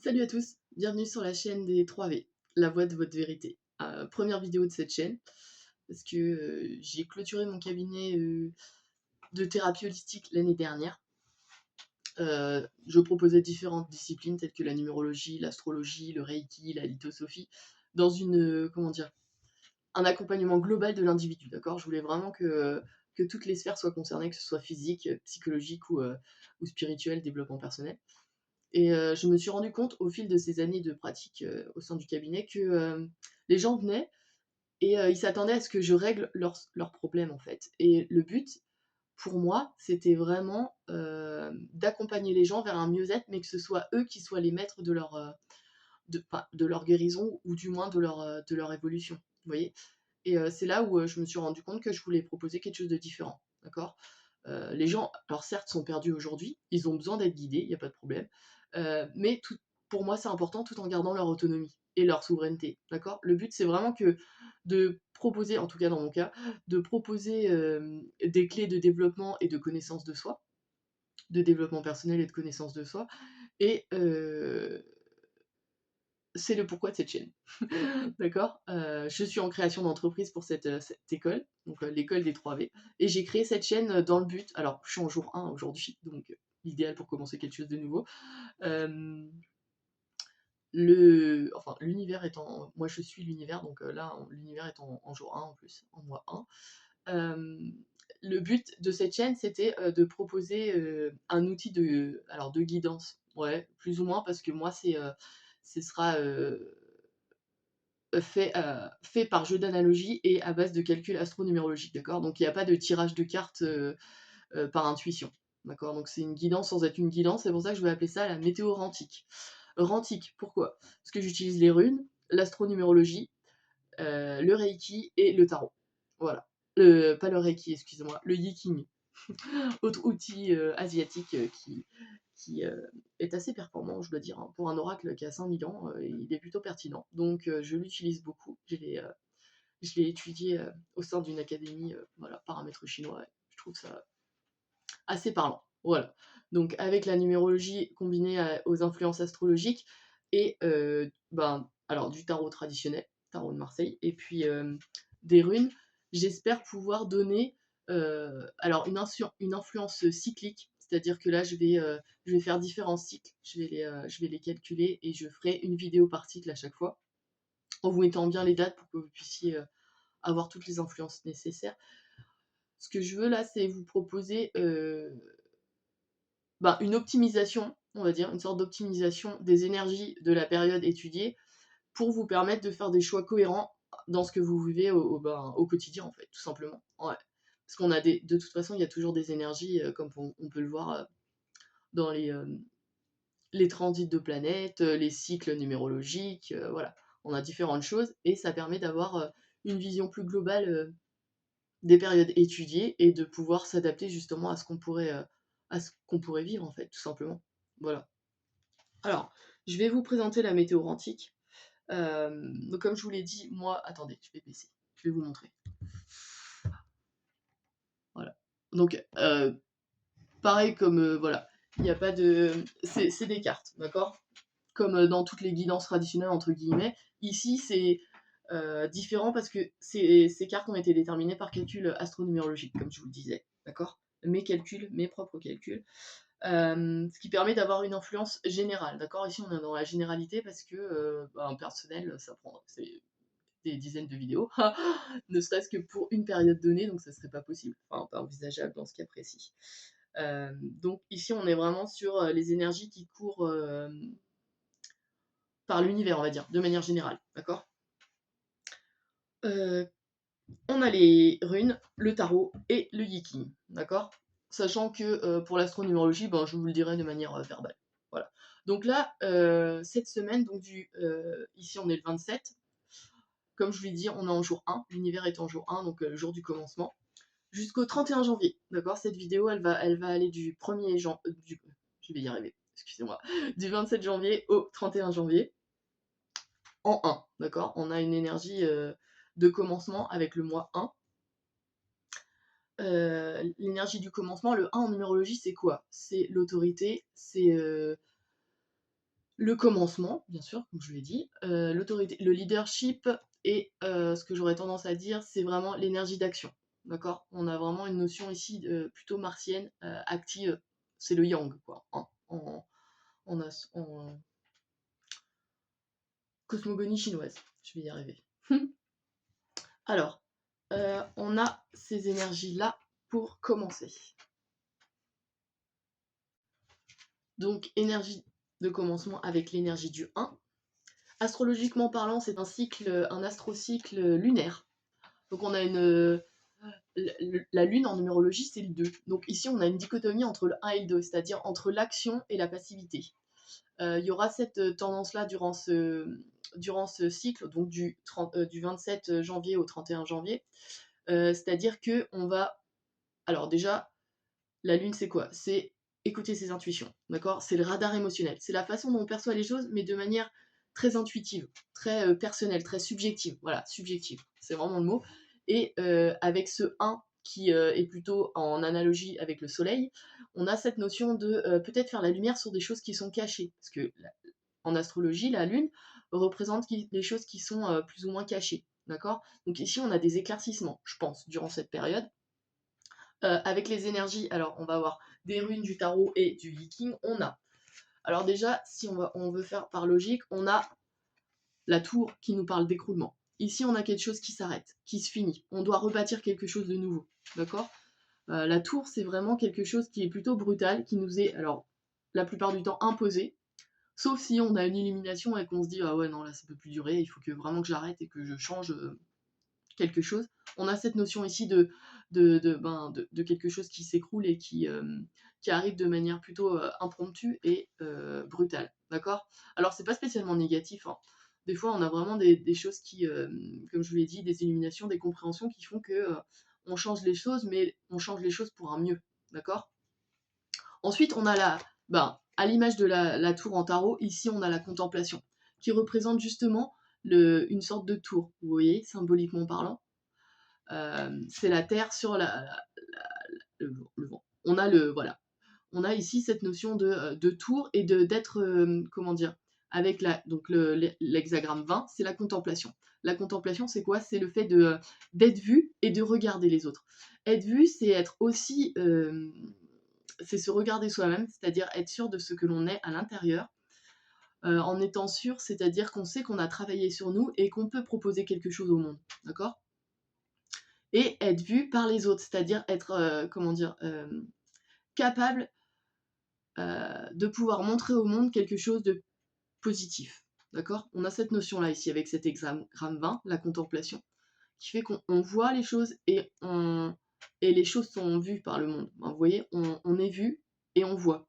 Salut à tous, bienvenue sur la chaîne des 3V, la voix de votre vérité. Première vidéo de cette chaîne, parce que j'ai clôturé mon cabinet de thérapie holistique l'année dernière. Je proposais différentes disciplines telles que la numérologie, l'astrologie, le reiki, la lithosophie, dans une, comment dire, un accompagnement global de l'individu, d'accord? Je voulais vraiment que toutes les sphères soient concernées, que ce soit physique, psychologique ou spirituel, développement personnel. Et je me suis rendu compte au fil de ces années de pratique, au sein du cabinet que, les gens venaient et ils s'attendaient à ce que je règle leurs problèmes, en fait. Et le but, pour moi, c'était vraiment, d'accompagner les gens vers un mieux-être, mais que ce soit eux qui soient les maîtres de de leur guérison ou du moins de leur évolution, vous voyez? Et c'est là où, je me suis rendu compte que je voulais proposer quelque chose de différent, d'accord? Les gens, alors certes, sont perdus aujourd'hui, ils ont besoin d'être guidés, il y a pas de problème, mais tout pour moi, c'est important tout en gardant leur autonomie et leur souveraineté, d'accord? Le but, c'est vraiment que de proposer, en tout cas dans mon cas, de proposer, des clés de développement et de connaissance de soi, de développement personnel et de connaissance de soi et c'est le pourquoi de cette chaîne. D'accord? Je suis en création d'entreprise pour cette école, donc l'école des 3V et j'ai créé cette chaîne, dans le but alors je suis en jour 1 aujourd'hui, donc l'idéal pour commencer quelque chose de nouveau. Hem, l'univers étant moi je suis l'univers donc là, l'univers est en jour 1 en plus, en mois 1. Hem, le but de cette chaîne, c'était, de proposer, un outil de guidance, ouais, plus ou moins parce que moi ce sera, fait par jeu d'analogie et à base de calculs astronumérologiques, d'accord? Donc il y a pas de tirage de cartes, par intuition, d'accord? Donc c'est une guidance sans être une guidance, c'est pour ça que je vais appeler ça la météo rantique. Rantique, pourquoi? Parce que j'utilise les runes, l'astronumérologie, le reiki et le tarot. Voilà. Pas le reiki, excusez-moi, le yiking. Autre outil, asiatique, qui est assez performant, je dois dire, hein. Pour un oracle qui a 5000 ans, il est plutôt pertinent. Donc je l'utilise beaucoup. Je l'ai étudié, au sein d'une académie, voilà, paramètres chinois et je trouve ça assez parlant. Voilà. Donc avec la numérologie combinée aux influences astrologiques et alors du tarot traditionnel, tarot de Marseille et puis, des runes, j'espère pouvoir donner, alors une influence cyclique, c'est-à-dire que là je vais faire différents cycles, je vais les calculer et je ferai une vidéo par cycle à chaque fois, en vous mettant bien les dates pour que vous puissiez, avoir toutes les influences nécessaires. Ce que je veux là, c'est vous proposer, une optimisation, on va dire, une sorte d'optimisation des énergies de la période étudiée pour vous permettre de faire des choix cohérents dans ce que vous vivez au quotidien, en fait, tout simplement. Ouais. Parce qu'on a de toute façon, il y a toujours des énergies, comme on peut le voir, dans les transits de planètes, les cycles numérologiques, voilà. On a différentes choses et ça permet d'avoir, une vision plus globale, des périodes étudiées et de pouvoir s'adapter justement à ce qu'on pourrait vivre, en fait, tout simplement. Voilà. Alors, je vais vous présenter la météo rantique. Donc comme je vous l'ai dit, moi attendez, je vais baisser, je vais vous montrer. Voilà. Donc pareil comme, voilà, il n'y a pas de c'est des cartes, d'accord? Comme, dans toutes les guidances «traditionnelles» entre guillemets. Ici, c'est, différent parce que ces cartes ont été déterminées par calcul, astronumérologique, comme je vous le disais, d'accord? Mes calculs, mes propres calculs. Ce qui permet d'avoir une influence générale, d'accord? Ici, on est dans la généralité parce que, personnel, ça prend c'est des dizaines de vidéos, ne serait-ce que pour une période donnée, donc ça serait pas possible, enfin pas envisageable dans ce cas précis. Donc ici, on est vraiment sur, les énergies qui courent, par l'univers, on va dire, de manière générale, d'accord? Heu, on a les runes, le tarot et le yiking, d'accord? Sachant que, pour l'astronumérologie, ben, je vous le dirai de manière, verbale. Voilà. Donc là, cette semaine, donc ici on est le 27, comme je vous l'ai dit, on est en jour 1, l'univers est en jour 1, donc le jour du commencement, jusqu'au 31 janvier, d'accord? Cette vidéo, elle va aller du 1er jan du je vais y arriver, excusez-moi, du 27 janvier au 31 janvier. En 1, d'accord? On a une énergie, de commencement avec le mois 1. L'énergie du commencement, le 1 en numérologie, c'est quoi? C'est l'autorité, c'est, le commencement, bien sûr, comme je l'ai dit, l'autorité, le leadership et ce que j'aurais tendance à dire, c'est vraiment l'énergie d'action, d'accord? On a vraiment une notion ici, plutôt martienne, active, c'est le yang quoi, en cosmogonie chinoise. Je vais y arriver. Alors, on a ces énergies-là pour commencer. Donc énergie de commencement avec l'énergie du 1. Astrologiquement parlant, c'est un astrocycle lunaire. Donc on a la lune en numérologie, c'est le 2. Donc ici, on a une dichotomie entre le 1 et le 2, c'est-à-dire entre l'action et la passivité. Il y aura cette tendance-là durant ce cycle, donc du 27 janvier au 31 janvier. C'est-à-dire que on va... Alors déjà, la lune, c'est quoi? C'est écouter ses intuitions, d'accord? C'est le radar émotionnel. C'est la façon dont on perçoit les choses, mais de manière très intuitive, très personnelle, très subjective. Voilà, subjective, c'est vraiment le mot. Et avec ce 1 qui est plutôt en analogie avec le soleil, on a cette notion de peut-être faire la lumière sur des choses qui sont cachées. Parce que en astrologie, la lune représente les choses qui sont plus ou moins cachées, d'accord? Donc ici, on a des éclaircissements, je pense, durant cette période. Avec les énergies, alors on va avoir des runes du tarot et du viking, on a. Alors déjà, si on veut faire par logique, on a la tour qui nous parle d'écroulement. Ici, on a quelque chose qui s'arrête, qui se finit. On doit rebâtir quelque chose de nouveau, d'accord? La tour, c'est vraiment quelque chose qui est plutôt brutal, qui nous est, alors, la plupart du temps imposé, sauf si on a une illumination et qu'on se dit, ah ouais, non, là, ça peut plus durer, il faut vraiment que j'arrête et que je change quelque chose. On a cette notion ici de quelque chose qui s'écroule et qui arrive de manière plutôt impromptue et brutale. D'accord? Alors, c'est pas spécialement négatif, hein. Des fois, on a vraiment des choses qui, comme je vous l'ai dit, des illuminations, des compréhensions qui font que on change les choses, mais on change les choses pour un mieux. D'accord? Ensuite, on a à l'image de la tour en tarot, ici, on a la contemplation, qui représente justement une sorte de tour, vous voyez, symboliquement parlant. C'est la terre sur le vent. Voilà. On a ici cette notion de tour et d'être, comment dire, avec l'hexagramme 20, c'est la contemplation. La contemplation, c'est quoi? C'est le fait d'être vu et de regarder les autres. Être vu, c'est être aussi, c'est se regarder soi-même, c'est-à-dire être sûr de ce que l'on est à l'intérieur. En étant sûr, c'est-à-dire qu'on sait qu'on a travaillé sur nous et qu'on peut proposer quelque chose au monde, d'accord? Et être vu par les autres, c'est-à-dire être, comment dire, capable de pouvoir montrer au monde quelque chose de positif. D'accord? On a cette notion-là ici avec cet hexagramme 20, la contemplation, qui fait qu'on voit les choses et les choses sont vues par le monde. Vous voyez, on est vu et on voit.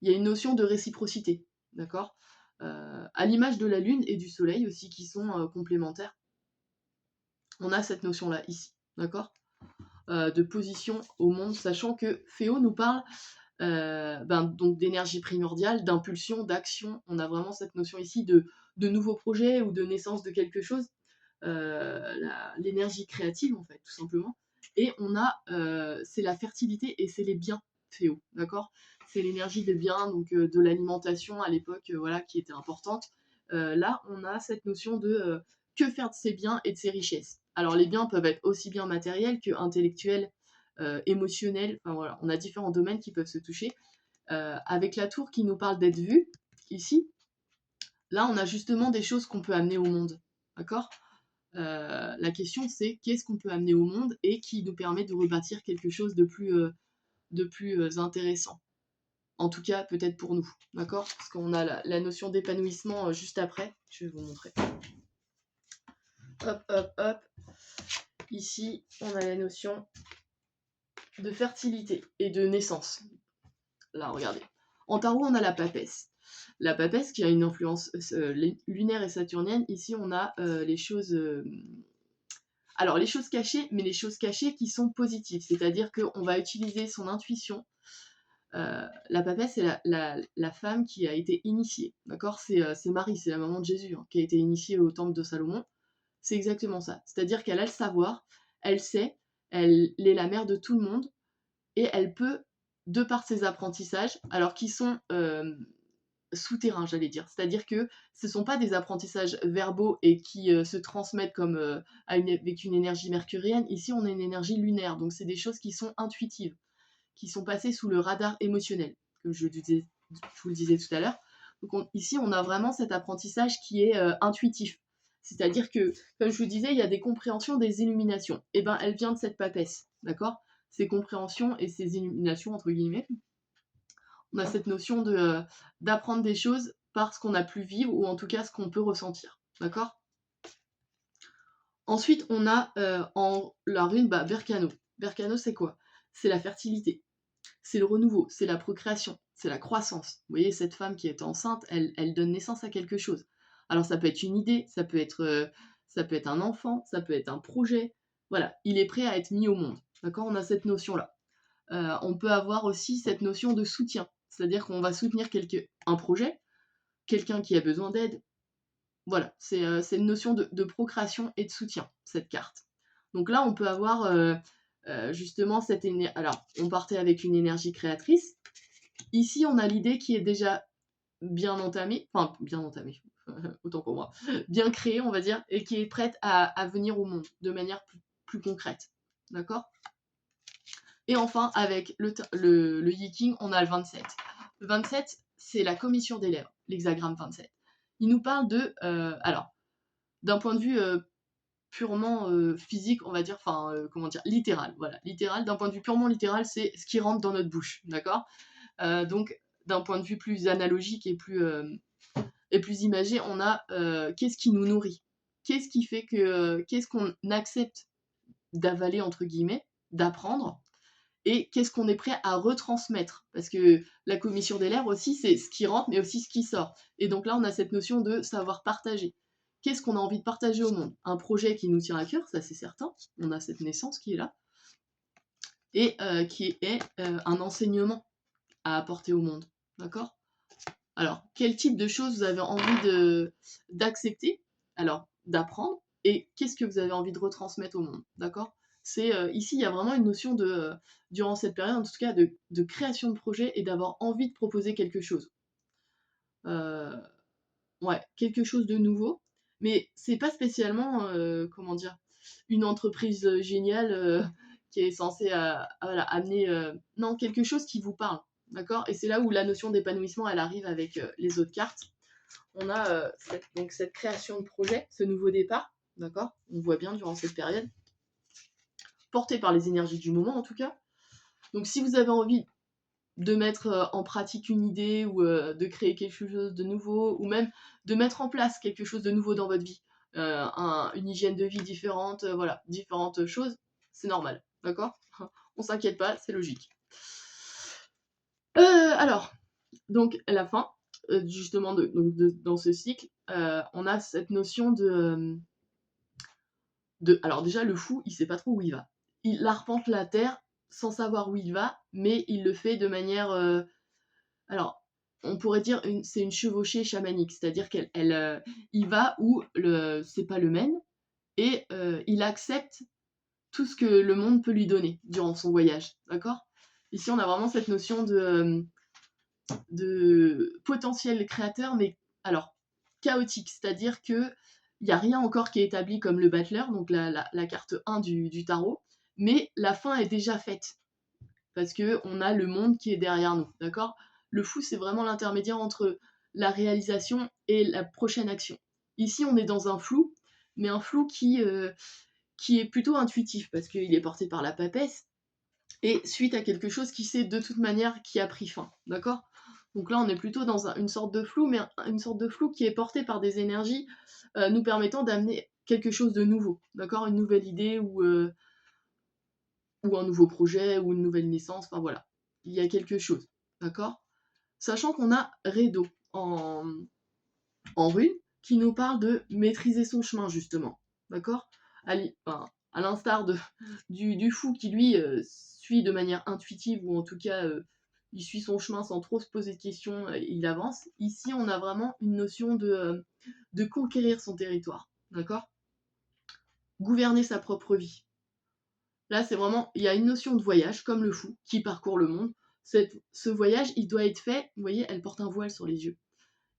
Il y a une notion de réciprocité, d'accord? À l'image de la Lune et du Soleil aussi, qui sont complémentaires. On a cette notion-là ici, d'accord? De position au monde, sachant que Féo nous parle donc d'énergie primordiale, d'impulsion, d'action. On a vraiment cette notion ici de nouveaux projets ou de naissance de quelque chose. L'énergie créative, en fait, tout simplement. Et on a, c'est la fertilité et c'est les biens Féo, d'accord? C'est l'énergie des biens, donc de l'alimentation à l'époque, voilà, qui était importante. Là, on a cette notion de que faire de ces biens et de ces richesses. Alors, les biens peuvent être aussi bien matériels que intellectuels, émotionnels. Enfin voilà, on a différents domaines qui peuvent se toucher. Avec la tour qui nous parle d'être vue, ici, là, on a justement des choses qu'on peut amener au monde, d'accord? La question, c'est qu'est-ce qu'on peut amener au monde et qui nous permet de rebâtir quelque chose de plus intéressant. En tout cas, peut-être pour nous, d'accord? Parce qu'on a la notion d'épanouissement juste après. Je vais vous montrer. Hop, hop, hop. Ici, on a la notion de fertilité et de naissance. Là, regardez. En tarot, on a la papesse. La papesse qui a une influence lunaire et saturnienne. Ici, on a les choses... alors, les choses cachées, mais les choses cachées qui sont positives. C'est-à-dire qu'on va utiliser son intuition. La papesse, c'est la femme qui a été initiée. D'accord? C'est Marie, c'est la maman de Jésus, hein, qui a été initiée au temple de Salomon. C'est exactement ça. C'est-à-dire qu'elle a le savoir, elle sait, elle est la mère de tout le monde, et elle peut, de par ses apprentissages, alors qui sont souterrains, j'allais dire. C'est-à-dire que ce ne sont pas des apprentissages verbaux et qui se transmettent comme avec une énergie mercurienne. Ici, on a une énergie lunaire, donc c'est des choses qui sont intuitives, qui sont passées sous le radar émotionnel, comme je vous le disais tout à l'heure. Donc ici, on a vraiment cet apprentissage qui est intuitif. C'est-à-dire que, comme je vous disais, il y a des compréhensions, des illuminations. Et ben, elle vient de cette papesse, d'accord? Ces compréhensions et ces illuminations, entre guillemets, on a cette notion d'apprendre des choses par ce qu'on a pu vivre, ou en tout cas ce qu'on peut ressentir, d'accord? Ensuite, on a en la rune Berkano. Berkano, c'est quoi? C'est la fertilité, c'est le renouveau, c'est la procréation, c'est la croissance. Vous voyez, cette femme qui est enceinte, elle donne naissance à quelque chose. Alors ça peut être une idée, ça peut être un enfant, ça peut être un projet. Voilà, il est prêt à être mis au monde. D'accord? On a cette notion-là. On peut avoir aussi cette notion de soutien. C'est-à-dire qu'on va soutenir un projet, quelqu'un qui a besoin d'aide. Voilà, c'est une notion de procréation et de soutien, cette carte. Donc là, on peut avoir justement cette énergie. Alors, on partait avec une énergie créatrice. Ici, on a l'idée qui est déjà bien entamée, enfin, bien entamée, autant pour moi, bien créée, on va dire, et qui est prête à venir au monde de manière plus concrète. D'accord? Et enfin, avec le Yiking, on a le 27. Le 27, c'est la commission des lèvres, l'hexagramme 27. Il nous parle alors, d'un point de vue purement physique, on va dire, enfin, comment dire, littéral, voilà, littéral, d'un point de vue purement littéral, c'est ce qui rentre dans notre bouche, d'accord? Donc, d'un point de vue plus analogique et plus imagé, on a qu'est-ce qui nous nourrit? Qu'est-ce qui fait qu'est-ce qu'on accepte d'avaler, entre guillemets, d'apprendre? Et qu'est-ce qu'on est prêt à retransmettre? Parce que la commission des lèvres aussi, c'est ce qui rentre, mais aussi ce qui sort. Et donc là, on a cette notion de savoir partager. Qu'est-ce qu'on a envie de partager au monde? Un projet qui nous tient à cœur, ça c'est certain. On a cette naissance qui est là. Et qui est un enseignement à apporter au monde. D'accord? Alors, quel type de choses vous avez envie d'accepter? Alors, d'apprendre. Et qu'est-ce que vous avez envie de retransmettre au monde? D'accord? Ici, il y a vraiment une notion durant cette période, en tout cas, de création de projet et d'avoir envie de proposer quelque chose. Ouais, quelque chose de nouveau. Mais c'est pas spécialement, comment dire, une entreprise géniale qui est censée voilà, amener. Non, quelque chose qui vous parle. D'accord? Et c'est là où la notion d'épanouissement, elle arrive avec les autres cartes. On a donc cette création de projet, ce nouveau départ. D'accord? On voit bien durant cette période. Porté par les énergies du moment, en tout cas. Donc, si vous avez envie de mettre en pratique une idée ou de créer quelque chose de nouveau, ou même de mettre en place quelque chose de nouveau dans votre vie, une hygiène de vie différente, voilà, différentes choses, c'est normal, d'accord? On s'inquiète pas, c'est logique. Alors, donc la fin, justement, dans ce cycle, on a cette notion alors déjà, le fou, il sait pas trop où il va. Il arpente la terre sans savoir où il va, mais il le fait de manière alors, on pourrait dire c'est une chevauchée chamanique, c'est-à-dire il va où c'est pas le mène, et il accepte tout ce que le monde peut lui donner durant son voyage, d'accord? Ici, on a vraiment cette notion de potentiel créateur, mais alors chaotique, c'est-à-dire que il n'y a rien encore qui est établi comme le battleur, donc la carte 1 du tarot, mais la fin est déjà faite parce qu'on a le monde qui est derrière nous, d'accord? Le fou, c'est vraiment l'intermédiaire entre la réalisation et la prochaine action. Ici, on est dans un flou, mais un flou qui est plutôt intuitif, parce qu'il est porté par la papesse, et suite à quelque chose qui sait de toute manière qui a pris fin, d'accord? Donc là, on est plutôt dans une sorte de flou, mais une sorte de flou qui est porté par des énergies nous permettant d'amener quelque chose de nouveau, d'accord? Une nouvelle idée ou un nouveau projet, ou une nouvelle naissance, enfin voilà. Il y a quelque chose, d'accord? Sachant qu'on a Redo en rune, qui nous parle de maîtriser son chemin, justement, d'accord? À l'instar du fou qui, lui, suit de manière intuitive, ou en tout cas, il suit son chemin sans trop se poser de questions, et il avance. Ici, on a vraiment une notion de conquérir son territoire, d'accord? Gouverner sa propre vie. Là, c'est vraiment, il y a une notion de voyage, comme le fou, qui parcourt le monde. Ce voyage, il doit être fait, vous voyez, elle porte un voile sur les yeux.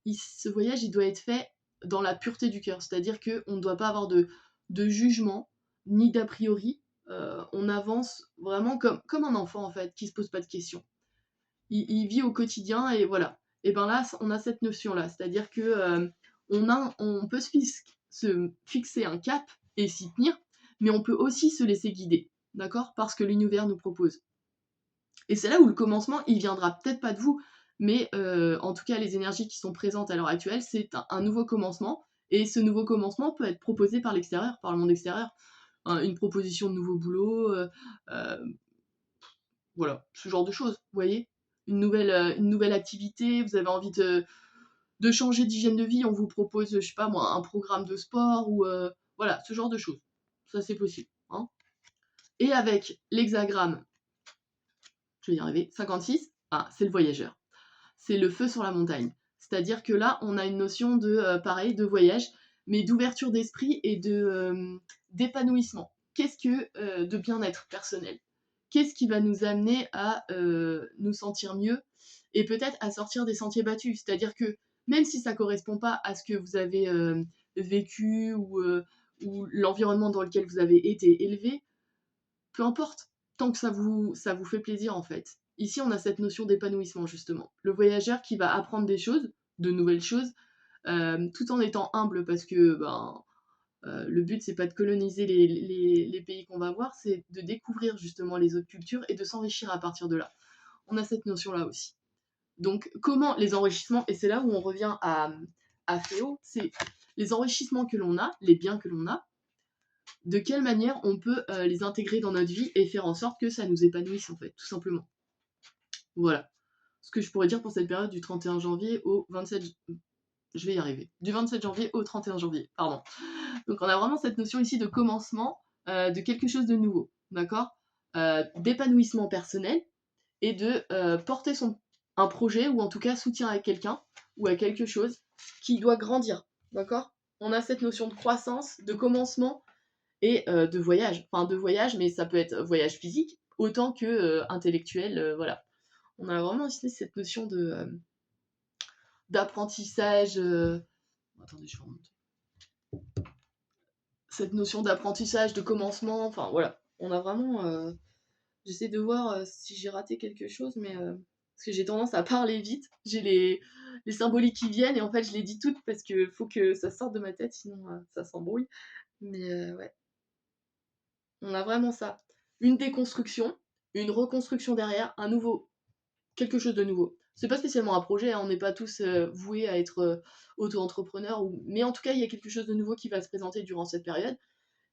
ce voyage, il doit être fait dans la pureté du cœur. C'est-à-dire qu'on ne doit pas avoir de jugement, ni d'a priori. On avance vraiment comme un enfant, en fait, qui se pose pas de questions. Il vit au quotidien et voilà. Et ben là, on a cette notion-là. C'est-à-dire que on peut se fixer un cap et s'y tenir, mais on peut aussi se laisser guider, d'accord? Parce que l'univers nous propose. Et c'est là où le commencement, il viendra peut-être pas de vous, mais en tout cas, les énergies qui sont présentes à l'heure actuelle, c'est un nouveau commencement. Et ce nouveau commencement peut être proposé par l'extérieur, par le monde extérieur. Une proposition de nouveau boulot, voilà, ce genre de choses, vous voyez? Une nouvelle activité, vous avez envie de changer d'hygiène de vie, on vous propose, je sais pas moi, un programme de sport ou voilà, ce genre de choses. Ça, c'est possible, hein. Et avec l'hexagramme, je vais y arriver, 56, c'est le voyageur. C'est le feu sur la montagne. C'est-à-dire que là, on a une notion de, pareil, de voyage, mais d'ouverture d'esprit et d'épanouissement. Qu'est-ce que de bien-être personnel? Qu'est-ce qui va nous amener à nous sentir mieux et peut-être à sortir des sentiers battus? C'est-à-dire que même si ça ne correspond pas à ce que vous avez vécu ou l'environnement dans lequel vous avez été élevé, peu importe, tant que ça vous fait plaisir en fait. Ici, on a cette notion d'épanouissement justement. Le voyageur qui va apprendre des choses, de nouvelles choses, tout en étant humble parce que le but c'est pas de coloniser les pays qu'on va voir, c'est de découvrir justement les autres cultures et de s'enrichir à partir de là. On a cette notion-là aussi. Donc comment les enrichissements, et c'est là où on revient à Féo, c'est les enrichissements que l'on a, les biens que l'on a, de quelle manière on peut les intégrer dans notre vie et faire en sorte que ça nous épanouisse en fait, tout simplement. Voilà. Ce que je pourrais dire pour cette période du 31 janvier au 27... Je vais y arriver. Du 27 janvier au 31 janvier, pardon. Donc on a vraiment cette notion ici de commencement, de quelque chose de nouveau, d'accord, d'épanouissement personnel et de porter un projet ou en tout cas soutien à quelqu'un ou à quelque chose qui doit grandir, d'accord. On a cette notion de croissance, de commencement et de voyage. Enfin, de voyage, mais ça peut être voyage physique autant que intellectuel, voilà. On a vraiment aussi cette notion d'apprentissage. Attendez, je vais remonter. Cette notion d'apprentissage, de commencement, enfin voilà. On a vraiment. J'essaie de voir si j'ai raté quelque chose, mais. Parce que j'ai tendance à parler vite. J'ai les symboliques qui viennent et en fait je les dis toutes parce qu'il faut que ça sorte de ma tête, sinon ça s'embrouille. Mais ouais. On a vraiment ça. Une déconstruction, une reconstruction derrière, quelque chose de nouveau. C'est pas spécialement un projet, hein, on n'est pas tous voués à être auto-entrepreneurs, mais en tout cas, il y a quelque chose de nouveau qui va se présenter durant cette période,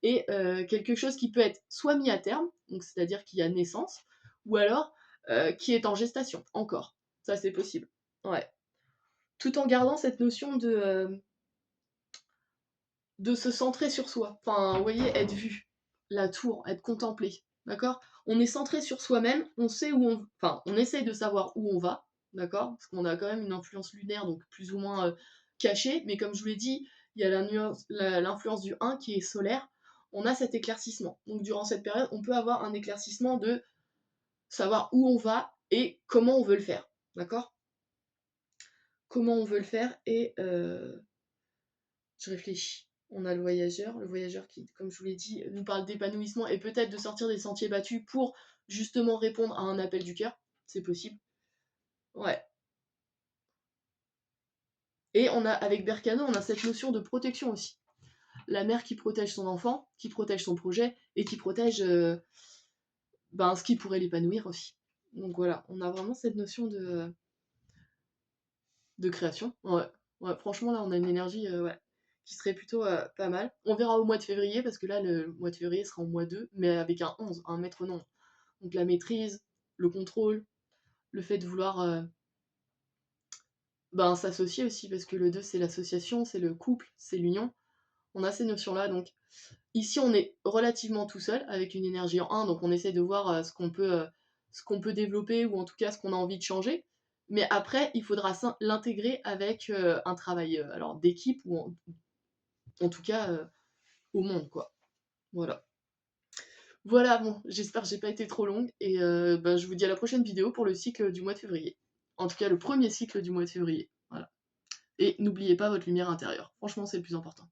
et quelque chose qui peut être soit mis à terme, donc c'est-à-dire qu'il y a naissance, ou alors qui est en gestation, encore. Ça, c'est possible. Ouais. Tout en gardant cette notion de se centrer sur soi. Enfin, vous voyez, être vu, la tour, être contemplé, d'accord. On est centré sur soi-même, on sait où on... Enfin, on essaye de savoir où on va, d'accord, parce qu'on a quand même une influence lunaire, donc plus ou moins cachée, mais comme je vous l'ai dit, il y a l'influence du 1 qui est solaire, on a cet éclaircissement. Donc durant cette période, on peut avoir un éclaircissement de savoir où on va et comment on veut le faire, d'accord. Comment on veut le faire et... je réfléchis. On a le voyageur qui, comme je vous l'ai dit, nous parle d'épanouissement et peut-être de sortir des sentiers battus pour justement répondre à un appel du cœur. C'est possible. Ouais. Et avec Berkane, on a cette notion de protection aussi. La mère qui protège son enfant, qui protège son projet et qui protège ce qui pourrait l'épanouir aussi. Donc voilà, on a vraiment cette notion de création. Ouais. Ouais, franchement, là, on a une énergie qui serait plutôt pas mal. On verra au mois de février, parce que là, le mois de février sera en mois 2, mais avec un 11, un maître nom. Donc la maîtrise, le contrôle, le fait de vouloir s'associer aussi, parce que le 2, c'est l'association, c'est le couple, c'est l'union. On a ces notions-là, donc ici, on est relativement tout seul, avec une énergie en 1, donc on essaie de voir ce qu'on peut développer, ou en tout cas ce qu'on a envie de changer. Mais après, il faudra l'intégrer avec un travail alors d'équipe, ou en tout cas au monde, quoi. Voilà. Voilà, bon, j'espère que j'ai pas été trop longue, et je vous dis à la prochaine vidéo pour le cycle du mois de février. En tout cas, le premier cycle du mois de février. Voilà. et n'oubliez pas votre lumière intérieure. Franchement, c'est le plus important.